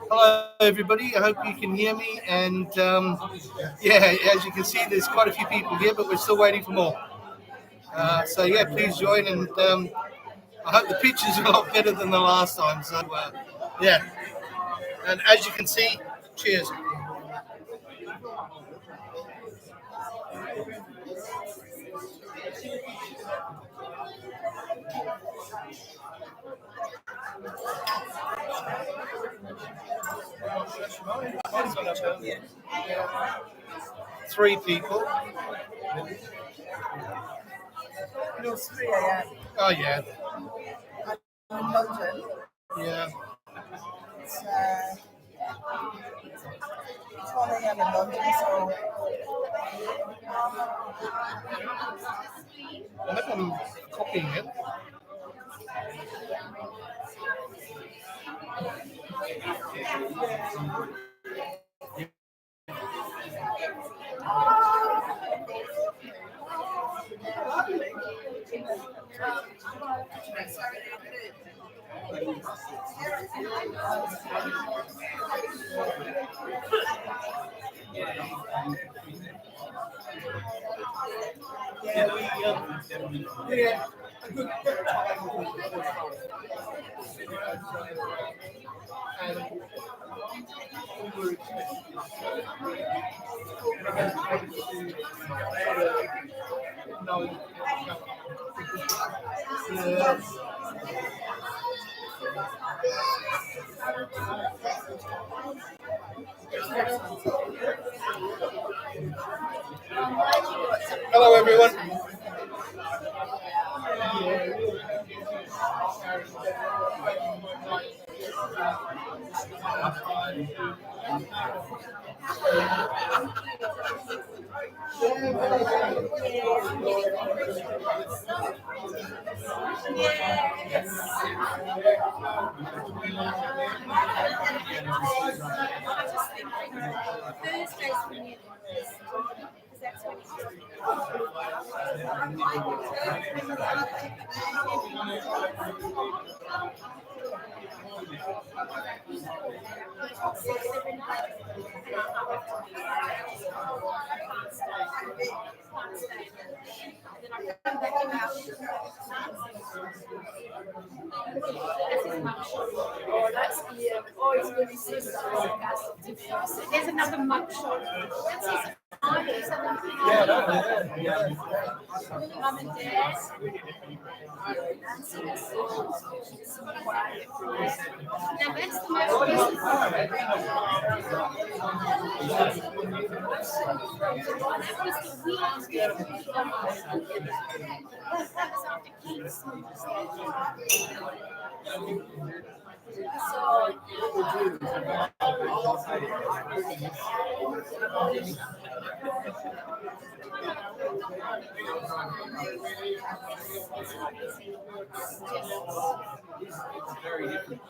Hello, everybody. I hope you can hear me. And as you can see, there's quite a few people here, but we're still waiting for more. Please join. And I hope the pictures are a lot better than the last time. So, And as you can see, cheers. Three people. No, 3 a.m. Oh, yeah. I'm in London. Yeah. It's 1 a.m. in London, so I hope I'm copying it. Hello, everyone. There's another mugshot. Mum and Dad. Now that's the most recent one. That was the weirdest bit. That was after kids. Very different.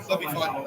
That'll be fine.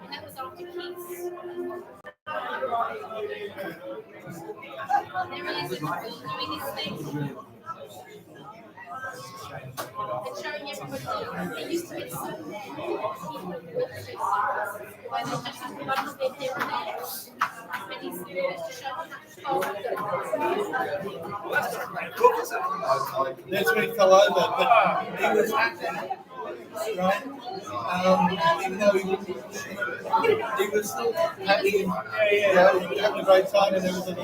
That was after Keats. There he is doing his thing. And showing everybody that it used to get so bad. Why they just have to run their hair and there. And he's doing it to show That's when he fell over, but he was acting, right? Even though he was still happy, having a great time and everything.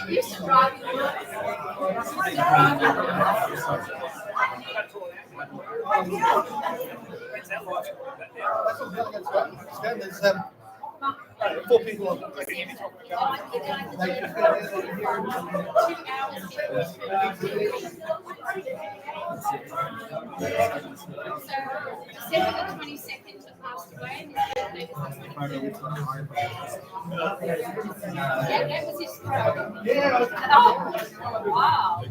used to drive There's 4 people on. December the 22nd to passed away, and his birthday was the 23rd. Yeah, that was his throat. Oh, wow.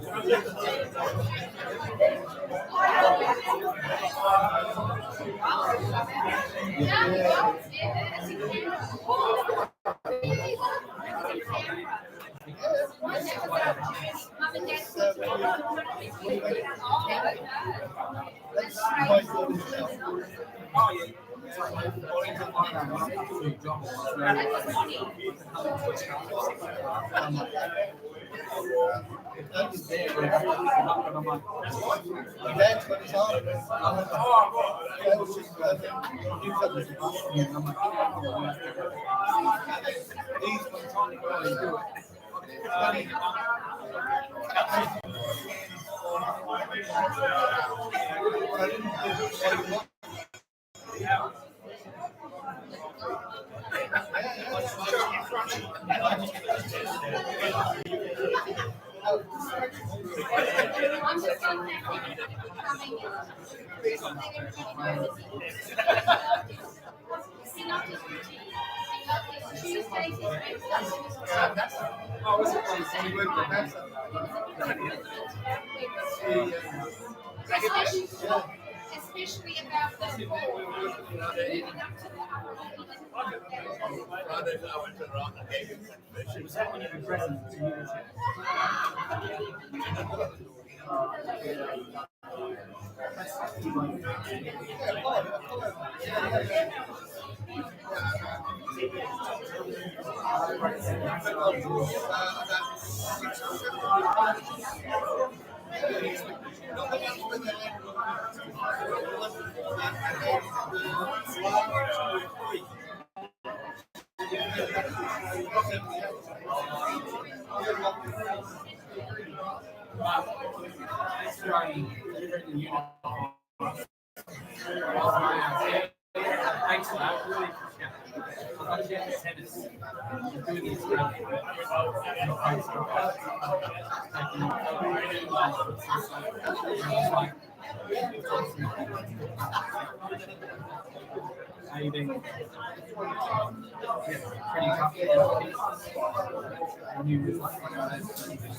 I'm just saying that becoming something everybody knows. See, not just routine. Not just Tuesdays, is especially about the fall. Leading up to that. Was that when you were present? Thanks for that. Really appreciate it. I'd like to get the tennis. Doing these how you doing? Pretty tough. And you was like one of those.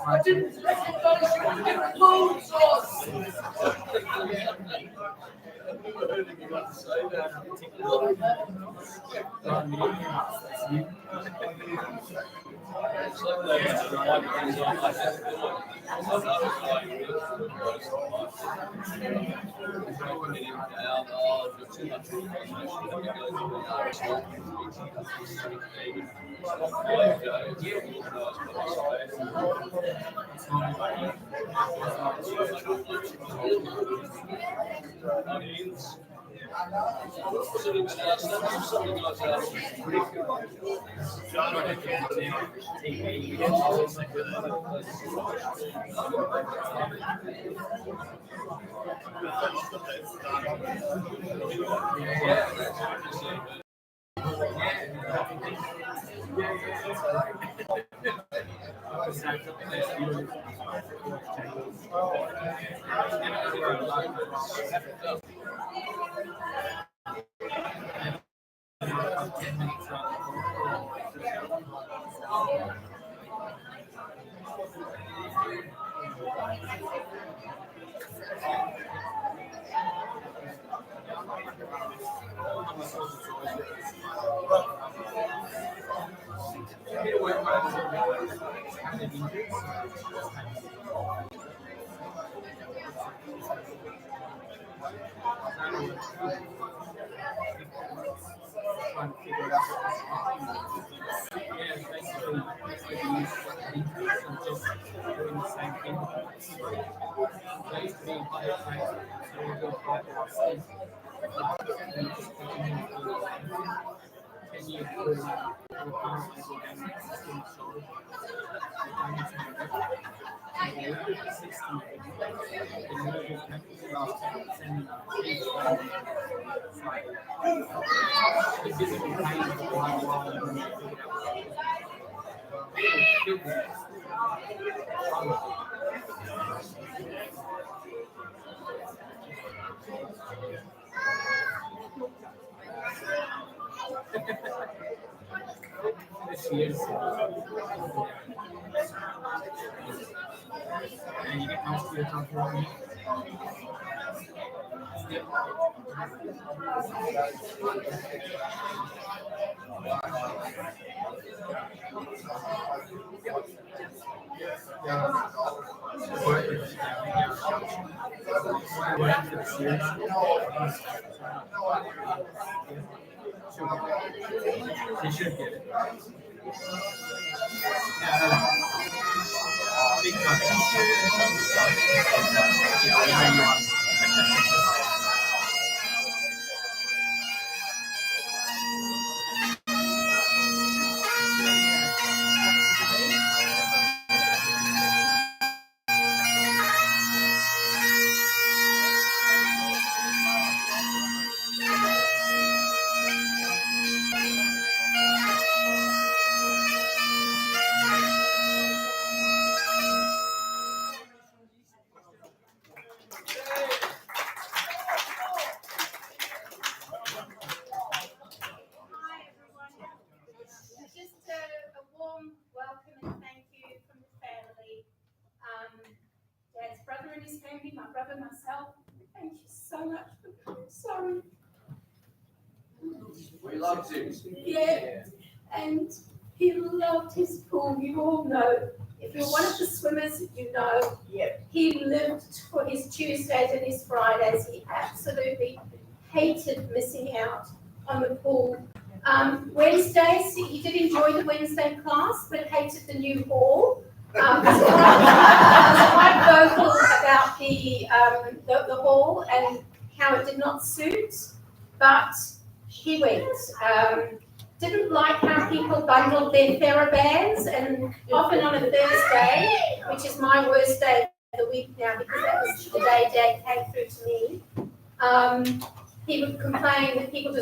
I didn't recognize you with the clothes on. They should get it. Big time. Hi everyone. Just a warm welcome and thank you from the family. Dad's brother and his family, my brother, myself. Thank you so much for coming. Sorry. We love you. Yeah. And he loved his pool. You all know. If you're one of the swimmers, you know. Yeah. He lived for his Tuesdays and his Fridays. He absolutely hated missing out on the pool. Wednesdays, he did enjoy the Wednesday class, but hated the new hall. Was quite vocal about the hall and how it did not suit, but he went. Didn't like how people bundled their TheraBands, and often on a Thursday, which is my worst day of the week now because that was the day Dad came through to me, he would complain that people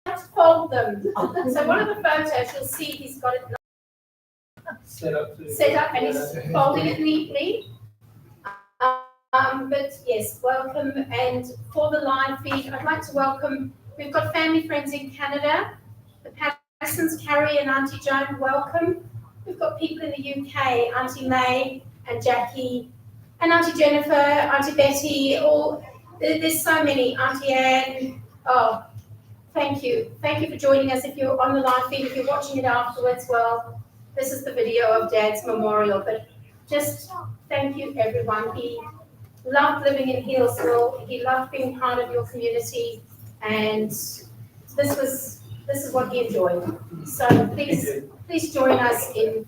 just fold them. So one of the photos you'll see he's got it set up and he's folding it neatly. But yes, welcome. And for the live feed, I'd like to welcome, we've got family friends in Canada, the Pattersons, Carrie and Auntie Joan, welcome. We've got people in the UK, Auntie May and Jackie, and Auntie Jennifer, Auntie Betty, there's so many, Auntie Anne. Oh, thank you. Thank you for joining us. If you're on the live feed, if you're watching it afterwards, well, this is the video of Dad's memorial, but just thank you everyone. He loved living in Healesville. He loved being part of your community, and this is what he enjoyed. So please join us in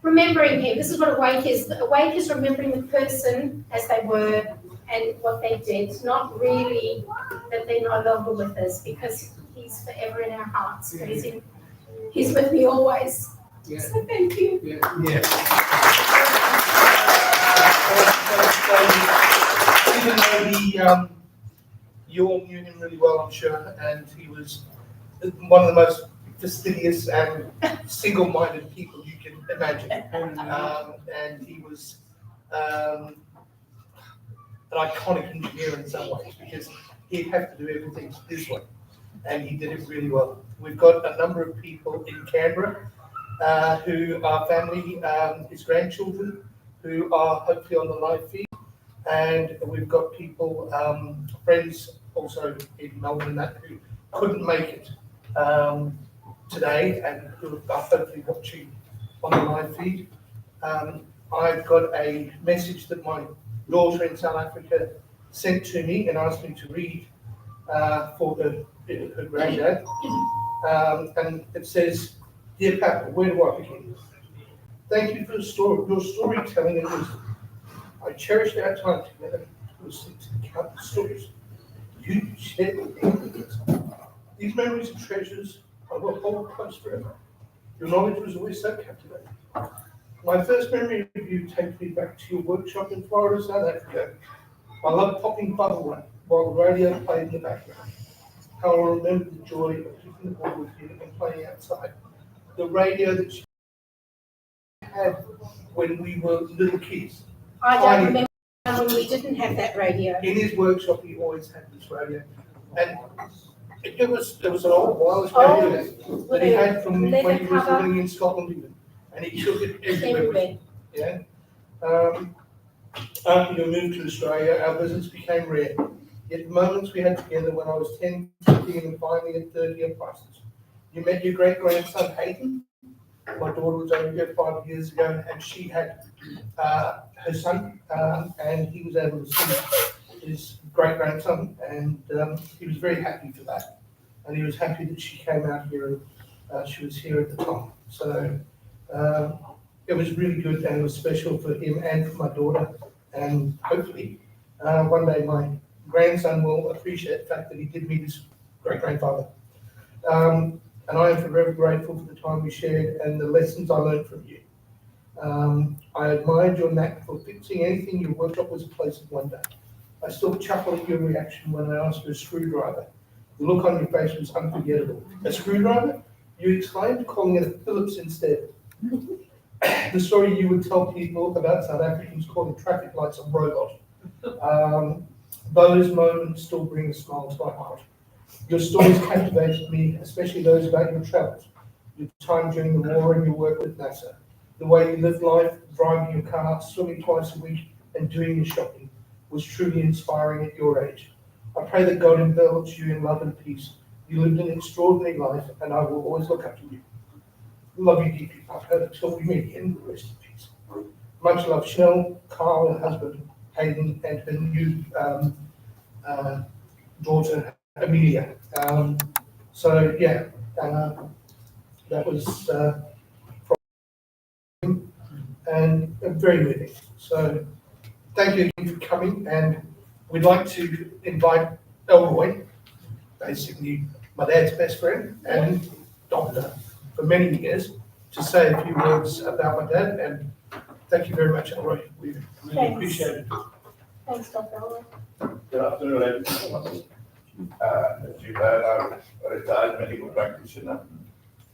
remembering him. This is what Awake is. Awake is remembering the person as they were and what they did, not really that they're no longer with us, because he's forever in our hearts. But he's with me always. Yeah. So thank you. Yeah. Even though you all knew him really well, I'm sure, and he was one of the most fastidious and single-minded people you can imagine. And he was an iconic engineer in some ways, because he'd have to do everything his way, and he did it really well. We've got a number of people in Canberra who are family, his grandchildren, who are hopefully on the live feed, and we've got people, friends also in Melbourne that who couldn't make it today and who are hopefully watching on the live feed. I've got a message that my daughter in South Africa sent to me and asked me to read for her granddad. And it says, "Dear Papa, where do I begin? Thank you for your storytelling and wisdom. I cherished our time together to listen to the countless stories you shared with me. These memories and treasures I will hold close forever. Your knowledge was always so captivating. My first memory of you takes me back to your workshop in Florida, South Africa. I loved popping bubble wrap while the radio played in the background. How I remember the joy of kicking the ball with you and playing outside. The radio that you had when we were little kids. I don't remember when we didn't have that radio. In his workshop, he always had this radio, and it was an old wireless radio that he had from when he was living in Scotland, even, and he took it everywhere. Yeah. After your move to Australia, our visits became rare. Yet the moments we had together when I was 10, 15, and finally at 30 are priceless. You met your great-grandson, Hayden. My daughter was only here 5 years ago, and she had her son, and he was able to see his great-grandson, and he was very happy for that. And he was happy that she came out here, and she was here at the time. So it was really good, and it was special for him and for my daughter. And hopefully, one day my grandson will appreciate the fact that he did meet his great-grandfather. And I am forever grateful for the time we shared and the lessons I learned from you. I admired your knack for fixing anything in your workshop was a place of wonder. I still chuckle at your reaction when I asked for a screwdriver. The look on your face was unforgettable. A screwdriver? You exclaimed, calling it a Phillips instead. The story you would tell people about South Africans calling traffic lights a robot. Those moments still bring a smile to my heart. Your stories captivated me, especially those about your travels, your time during the war and your work with NASA, the way you lived life, driving your car, swimming twice a week, and doing your shopping was truly inspiring at your age. I pray that God envelops you in love and peace. You lived an extraordinary life, and I will always look up to you. Love you deeply, Papa, until we meet again. Rest in peace. Much love, Chanel, Carl, her husband, Hayden, and her new daughter, Amelia. That was from him, and very moving. So thank you again for coming, and we'd like to invite Elroy, basically my dad's best friend and doctor for many years, to say a few words about my dad, and thank you very much, Elroy. We really appreciate it. Thanks, Dr. Elroy. Good afternoon, ladies. As you know, I'm a retired medical practitioner,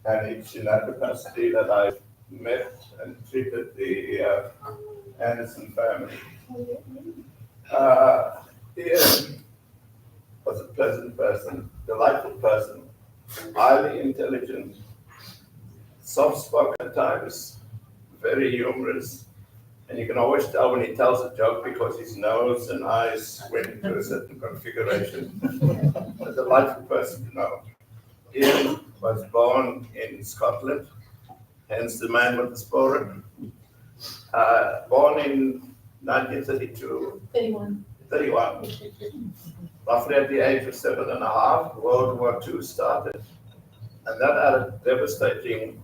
and it's in that capacity that I've met and treated the Anderson family. Ian was a pleasant person, delightful person, highly intelligent, soft-spoken at times, very humorous, and you can always tell when he tells a joke because his nose and eyes went into a certain configuration. A delightful person to know. Ian was born in Scotland, hence the man with the sporran. Born in 1932. 31. Roughly at the age of 7.5, World War II started. And that had a devastating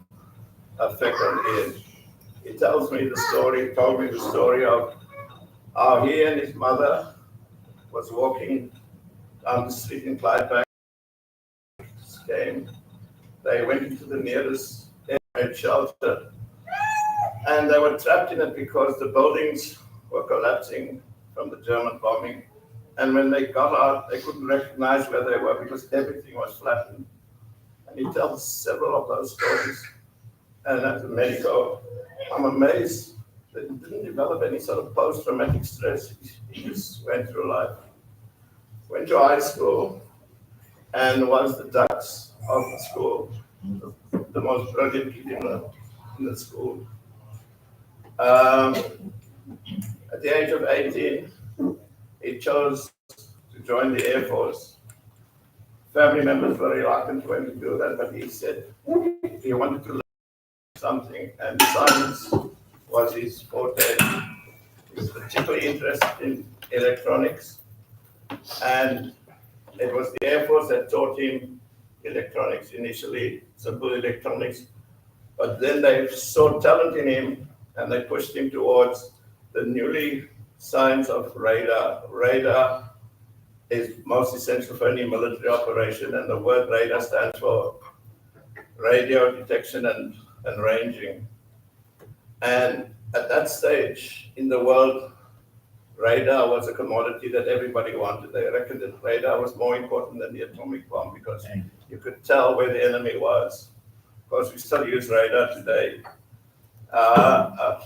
effect on Ian. He told me the story of how he and his mother was walking down the street in Clydebank. Came. They went into the nearest air shelter, and they were trapped in it because the buildings were collapsing from the German bombing. And when they got out, they couldn't recognize where they were because everything was flattened. And he tells several of those stories. And as a medico, I'm amazed that he didn't develop any sort of post-traumatic stress. He just went through life. Went to high school and was the dux of the school, the most brilliant kid in the school. At the age of 18, he chose to join the Air Force. Family members were reluctant for him to do that, but he said he wanted to learn something, and science was his forte. He was particularly interested in electronics, and it was the Air Force that taught him electronics initially, simple electronics, but then they saw talent in him and they pushed him towards the newly science of radar. Radar is most essential for any military operation, and the word radar stands for radio detection and ranging. And at that stage in the world, radar was a commodity that everybody wanted. They reckoned that radar was more important than the atomic bomb because you could tell where the enemy was. Of course, we still use radar today. The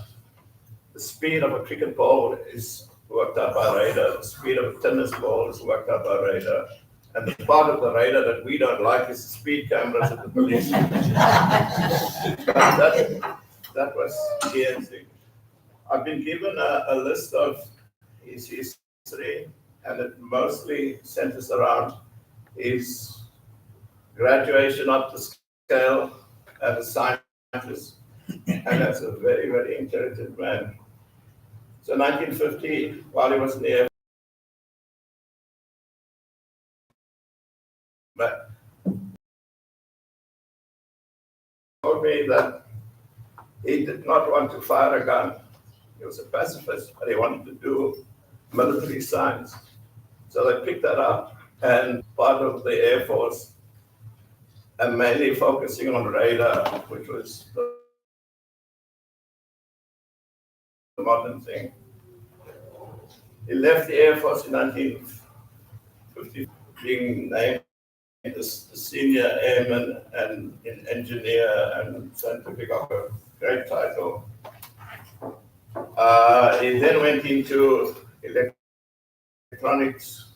speed of a cricket ball is worked out by radar. The speed of a tennis ball is worked out by radar. And the part of the radar that we don't like is the speed cameras at the police. that was Ian's thing. I've been given a list of his history, and it mostly centers around his graduation up the scale as a scientist, and that's a very, very intelligent man. So 1950, while he was in the Air Force, told me that he did not want to fire a gun. He was a pacifist, but he wanted to do military science. So they picked that up, and part of the Air Force, and mainly focusing on radar, which was the modern thing. He left the Air Force in 1950, being named the senior airman and engineer and scientific officer. Great title. He then went into electronics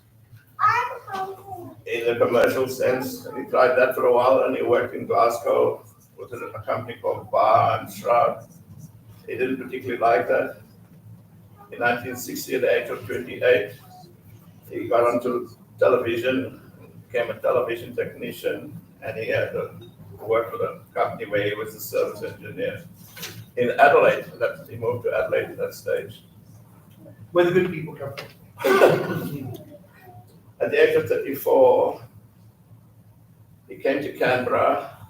in a commercial sense. He tried that for a while, and he worked in Glasgow with a company called Bar and Shroud. He didn't particularly like that. In 1960, at the age of 28, he got onto television, became a television technician, and he had to work for a company where he was a service engineer. In Adelaide, he moved to Adelaide at that stage. Where the good people come from. At the age of 34, he came to Canberra,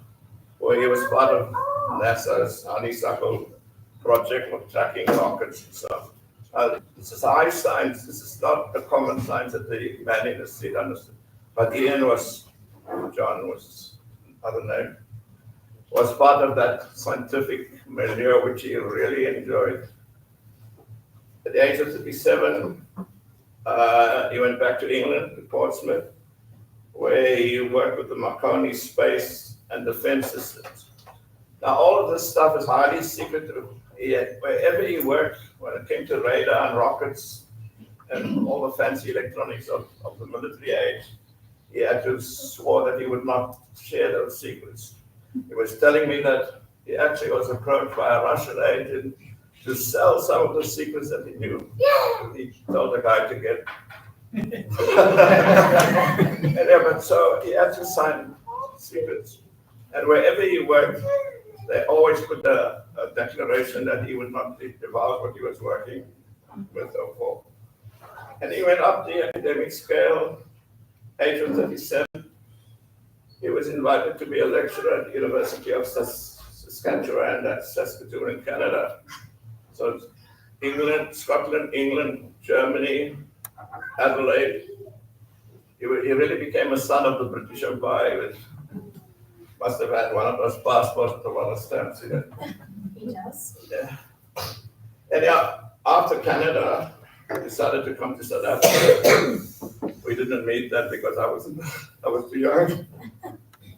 where he was part of NASA's honeysuckle project of tracking rockets and stuff. This is high science. This is not a common science that the man in the street understood. But John was another name, was part of that scientific milieu which he really enjoyed. At the age of 37, he went back to England, to Portsmouth, where he worked with the Marconi space and defense systems. Now, all of this stuff is highly secretive. Wherever he worked, when it came to radar and rockets and all the fancy electronics of the military age, he had to swore that he would not share those secrets. He was telling me that he actually was approached by a Russian agent to sell some of the secrets that he knew. He told the guy to get. But so he had to sign secrets. And wherever he worked, they always put a declaration that he would not divulge what he was working with or for. And he went up the academic scale, age of 37. He was invited to be a lecturer at the University of Saskatchewan, that's Saskatoon in Canada. So England, Scotland, England, Germany, Adelaide. He really became a son of the British Empire. Must have had one of those passports with a lot of stamps in it. He does. Yeah. Anyhow, after Canada, I decided to come to South Africa. We didn't meet then because I was too young.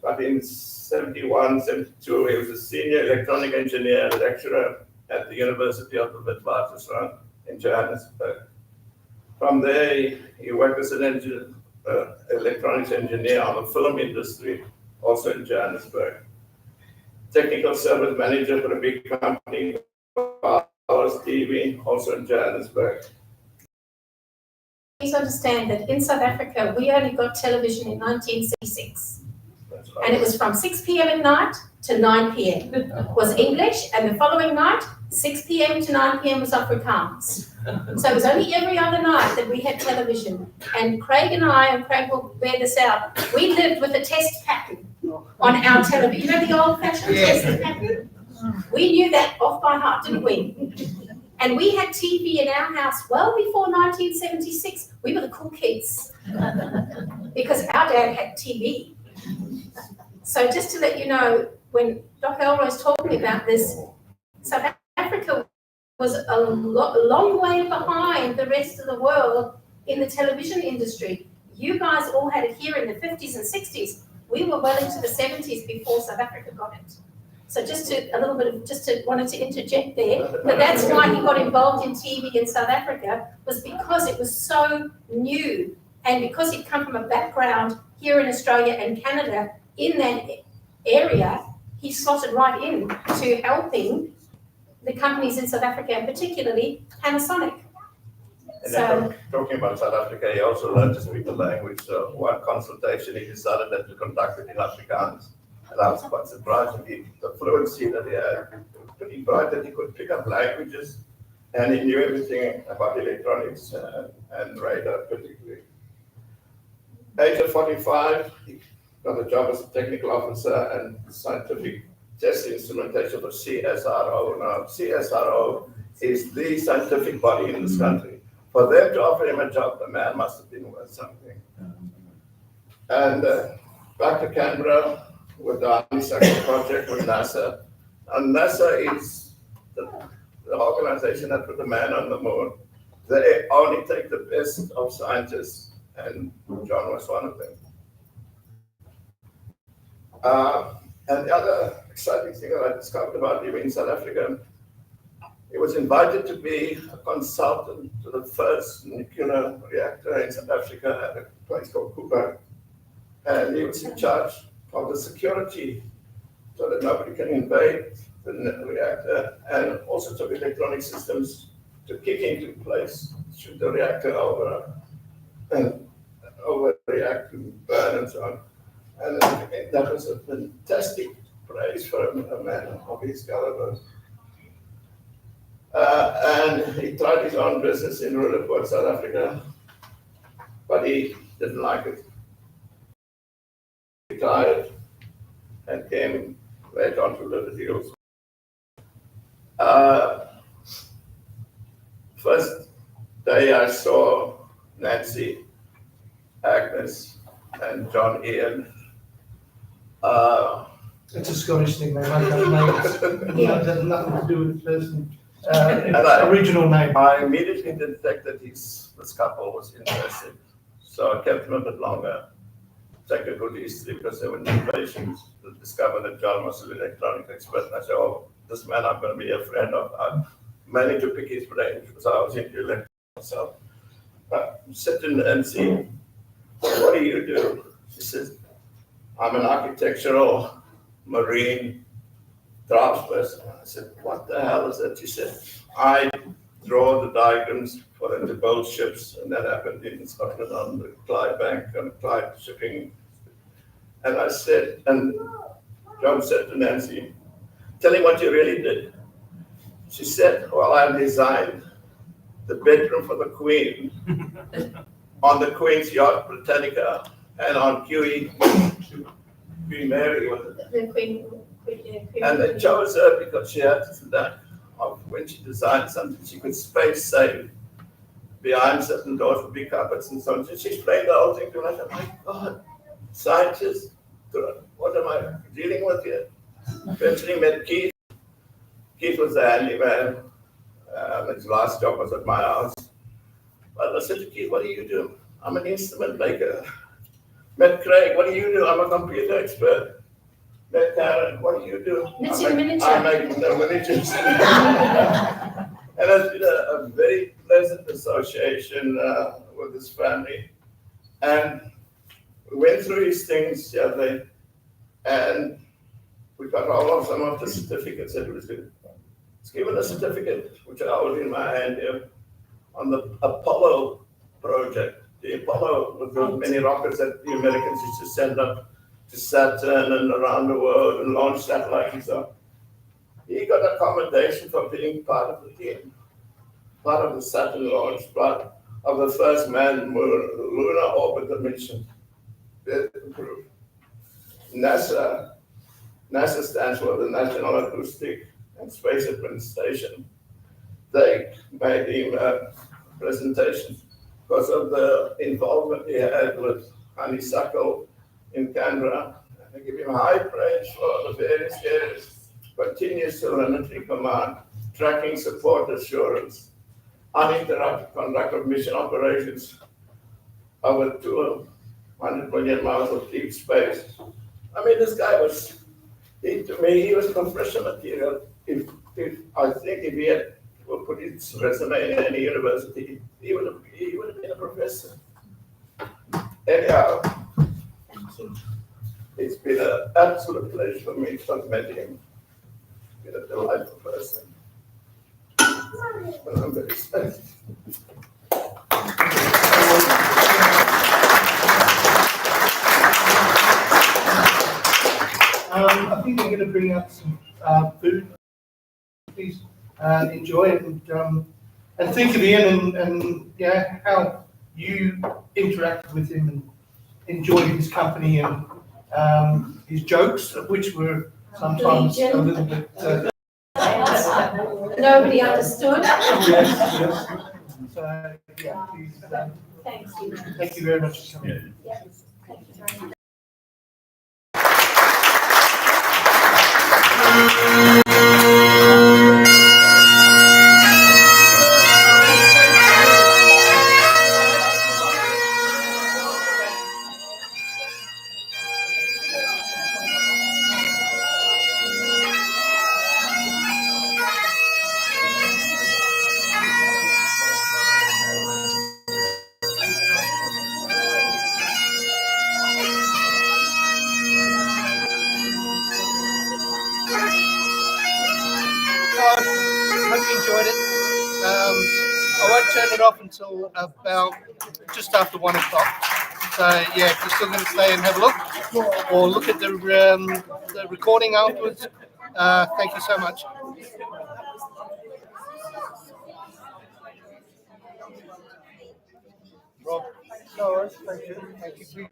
But in 71, 72, he was a senior electronic engineer and lecturer at the University of the Witwatersrand in Johannesburg. From there, he worked as an electronics engineer on the film industry, also in Johannesburg. Technical service manager for a big company, Powers TV, also in Johannesburg. Please understand that in South Africa, we only got television in 1966. That's And it was from 6 p.m. at night to 9 p.m. was English, and the following night, 6 p.m. to 9 p.m. was Afrikaans. So it was only every other night that we had television. And Craig will bear this out, we lived with a test pattern on our television. You know the old-fashioned test pattern? We knew that off by heart, didn't we? And we had TV in our house well before 1976. We were the cool kids because our dad had TV. So just to let you know, when Dr. Elroy's talking about this, South Africa was a long way behind the rest of the world in the television industry. You guys all had it here in the 50s and 60s. We were well into the 70s before South Africa got it. So wanted to interject there, but that's why he got involved in TV in South Africa, was because it was so new, and because he'd come from a background here in Australia and Canada in that area, he slotted right in to helping the companies in South Africa, and particularly Panasonic. And then talking about South Africa, he also learned to speak the language. So one consultation, he decided that to conduct it in Afrikaans. And I was quite surprised at the fluency that he had. He was pretty bright that he could pick up languages, and he knew everything about electronics and radar particularly. Age of 45, he got a job as a technical officer and scientific test instrumentation for CSRO. Now, CSRO is the scientific body in this country. For them to offer him a job, the man must have been worth something. And back to Canberra with the second project with NASA. And NASA is the organization that put the man on the moon. They only take the best of scientists, and John was one of them. And the other exciting thing that I discovered about him in South Africa, he was invited to be a consultant to the first nuclear reactor in South Africa at a place called Kuba. And he was in charge of the security so that nobody can invade the reactor, and also took electronic systems to kick into place should the reactor overreact and burn and so on. And that was a fantastic praise for a man of his caliber. And he tried his own business in Roodepoort, South Africa, but he didn't like it. He retired and came right on to live at Healesville. First day I saw Nancy, Agnes, and John Ian. It's a Scottish thing, they make up names. It has nothing to do with the person. It's a regional name. I immediately detected this couple was interested, so I kept him a bit longer. Take a good history because they were new patients to discover that John was an electronic expert. And I said, oh, this man I'm going to be a friend of. I managed to pick his brain because I was into electronics myself. Sit and see, what do you do? She says, I'm an architectural marine draftsperson. I said, what the hell is that? She said, I draw the diagrams for them to build ships, and that happened in Scotland on the Clyde Bank and Clyde shipping. And I said, and John said to Nancy, tell him what you really did. She said, well, I designed the bedroom for the Queen on the Queen's yacht Britannica and on Queen Mary. The Queen. And they chose her because she had that of when she designed something, she could space save behind certain doors would be cupboards and so on. She explained the whole thing to us. I'm like, God, scientists, what am I dealing with here? Eventually met Keith. Keith was the handyman. His last job was at my house. But I said to Keith, what do you do? I'm an instrument maker. Met Craig, what do you do? I'm a computer expert. Met Karen, what do you do? Knitting miniature. I make the miniatures. And it's been a very pleasant association with his family. And we went through his things the other day, and we got all of some of the certificates that he was doing. He's given a certificate, which I hold in my hand here, on the Apollo project. The Apollo, with the many rockets that the Americans used to send up to Saturn and around the world and launch satellites and so on. He got a commendation for being part of the team, part of the Saturn launch, part of the first manned lunar orbiter mission. NASA stands for the National Acoustic and Space Administration. They made him a presentation because of the involvement he had with Honeysuckle in Canberra. They give him high praise for the various areas: continuous telemetry command, tracking support assurance, uninterrupted conduct of mission operations over 200 million miles of deep space. I mean, this guy was, to me, he was professional material. If he had put his resume in any university, he would have been a professor. Anyhow, it's been an absolute pleasure for me to have met him. He's been a delightful person. And I'm very excited. I think we're going to bring up some food. Please enjoy it and think of Ian and yeah, how you interacted with him and enjoyed his company and his jokes, which were sometimes a little bit. Nobody understood. Yes. So yeah, please. Thank you. Thank you very much for coming. Yeah. Thank you very much. Hope you enjoyed it. I won't turn it off until about just after 1 o'clock. So yeah, if you're still going to stay and have a look, or look at the recording afterwards, thank you so much. Rob, no, thank you. Thank you.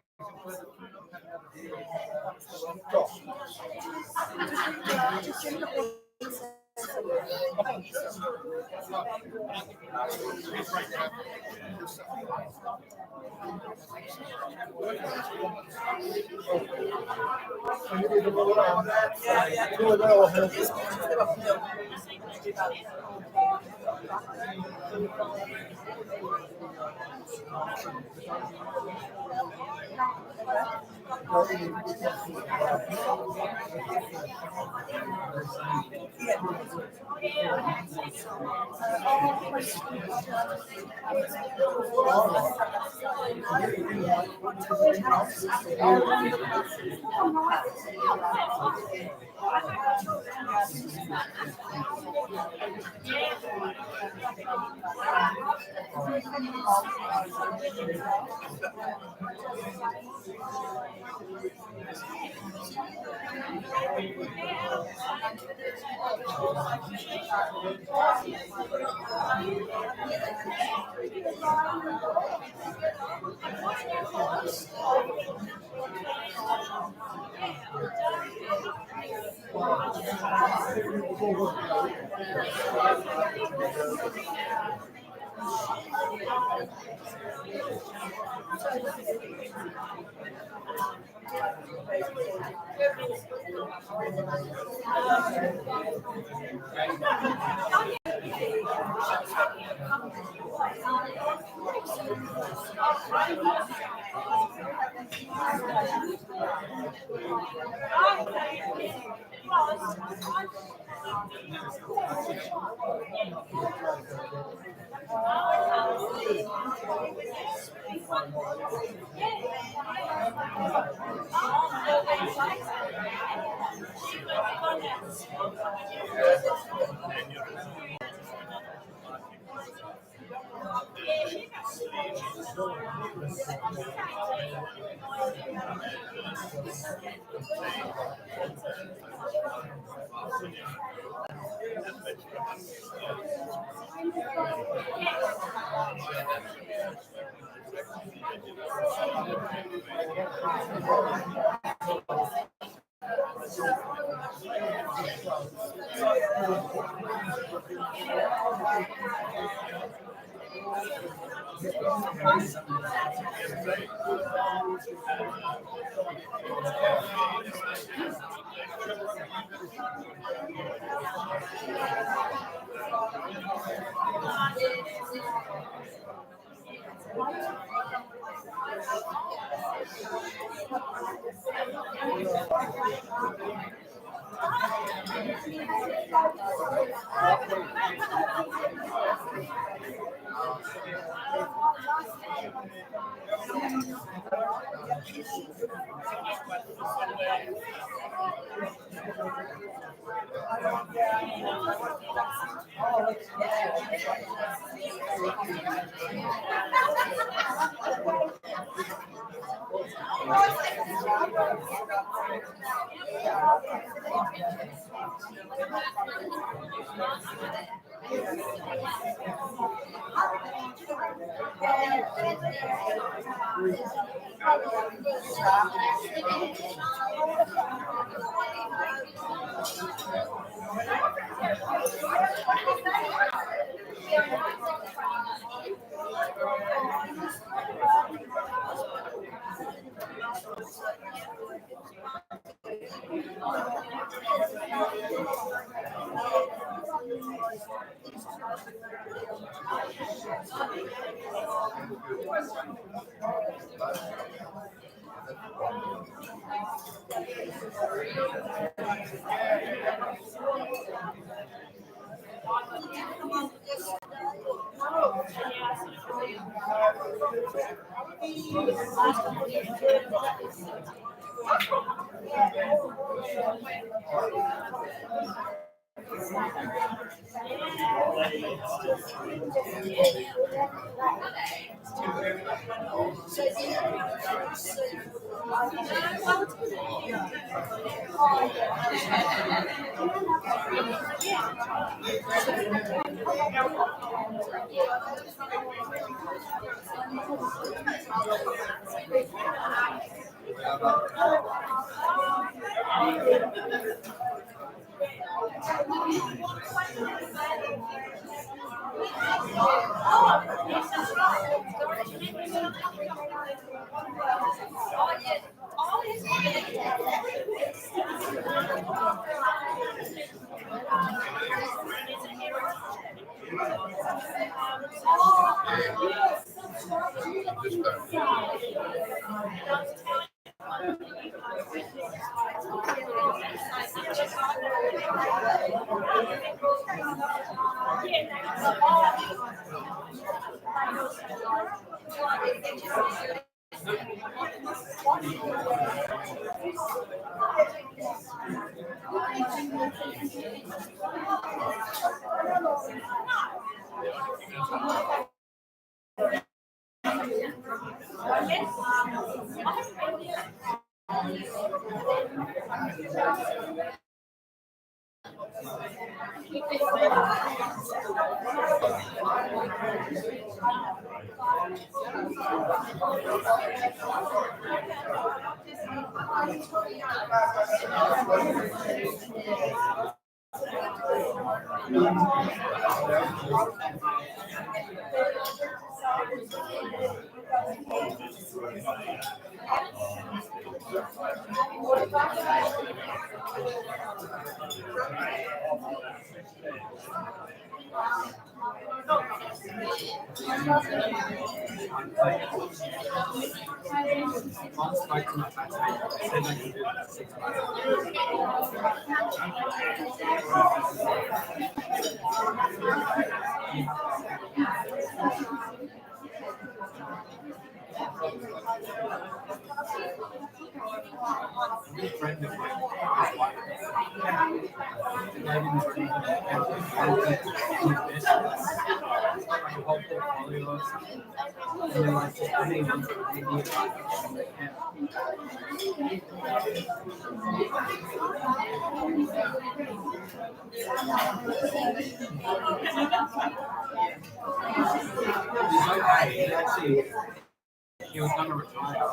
He was going to retire.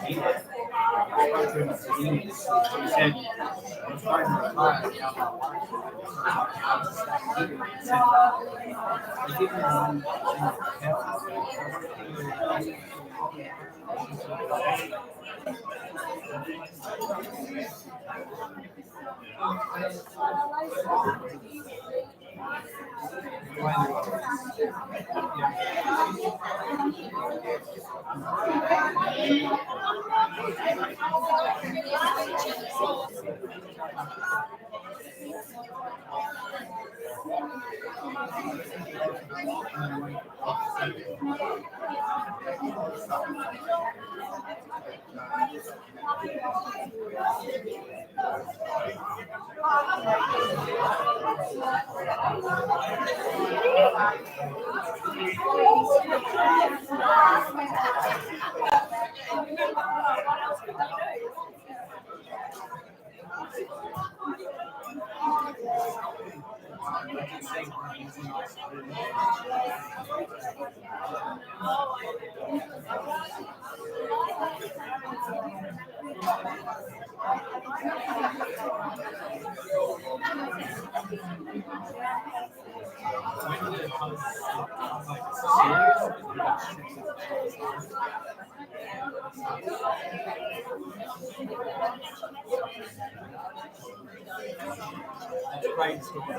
He spoke to him at the beginning. He said, I was going to retire. He said, they give me one great story.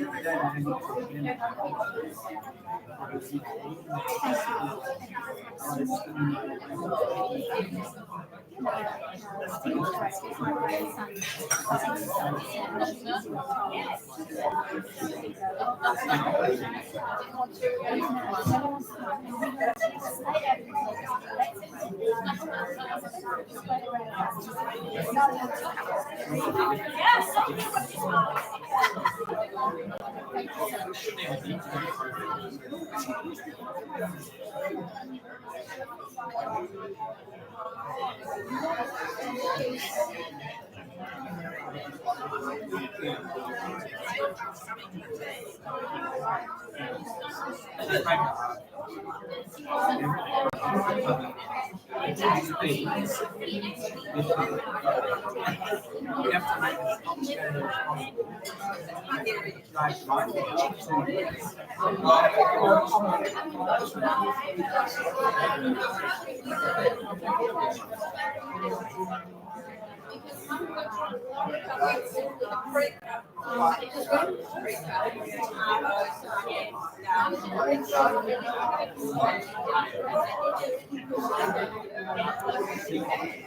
every day I hang out with him. We have to make as much better as possible.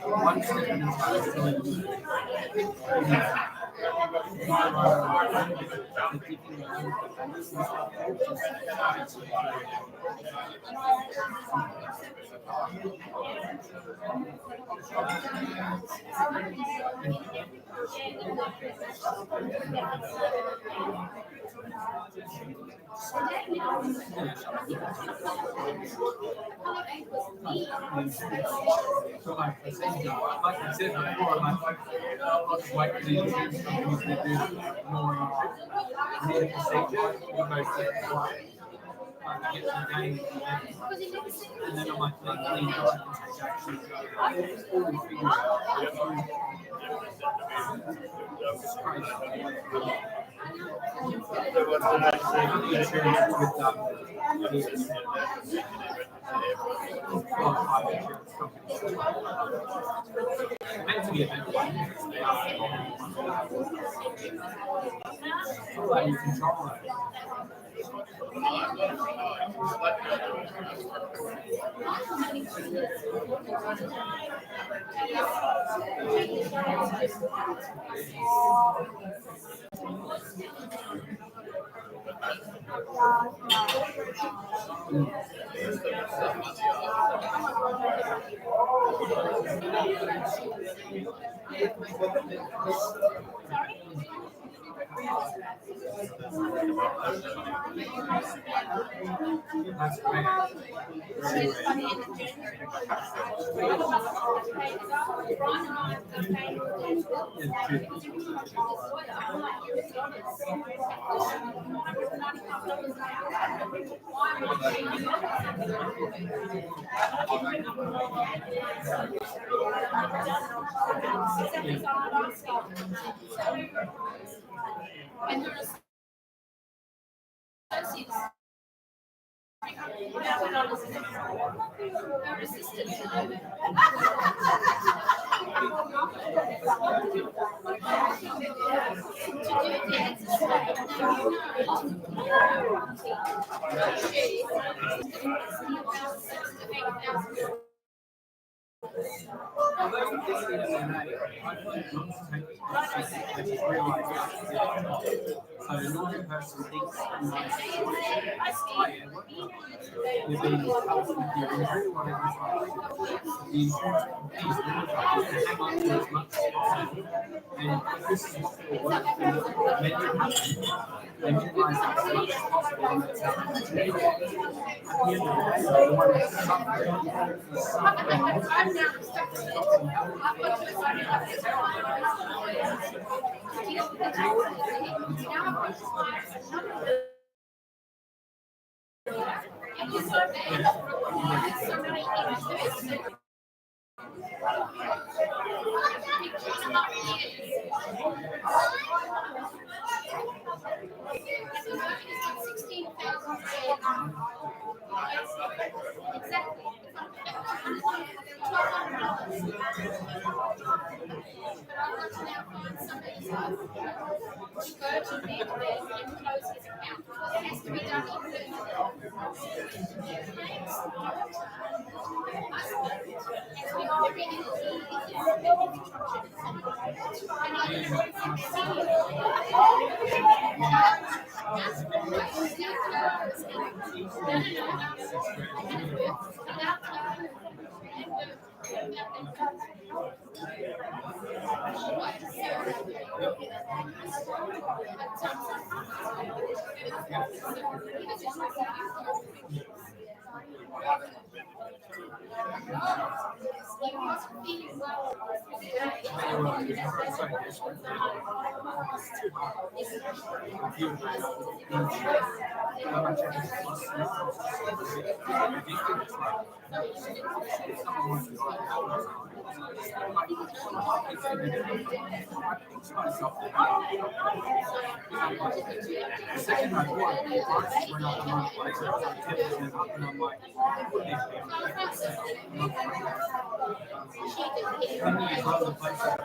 One step at a So like I said before, like the insurance companies that do more medical procedures, you guys get some gain, and then I'm like, legally, I can actually all the figures out. It's crazy. The insurance with meant to be a bit like you control it. That's great. And your associates. Your assistants. Although we did it in the night, I find most I just realised that so a normal person thinks in my situation, you're being helpful with your injury, whatever it's like. The insurance companies really try to hang on to as much as possible. And if this is what will work for many people, they minimise that as much as possible and that's how at the end of the day, the one that's suffering is and close his account. It has to be done in person. As we already The second I bought it, the prices went up a month later. It was like 10% up, and I'm like, what is it? Then you run the place up,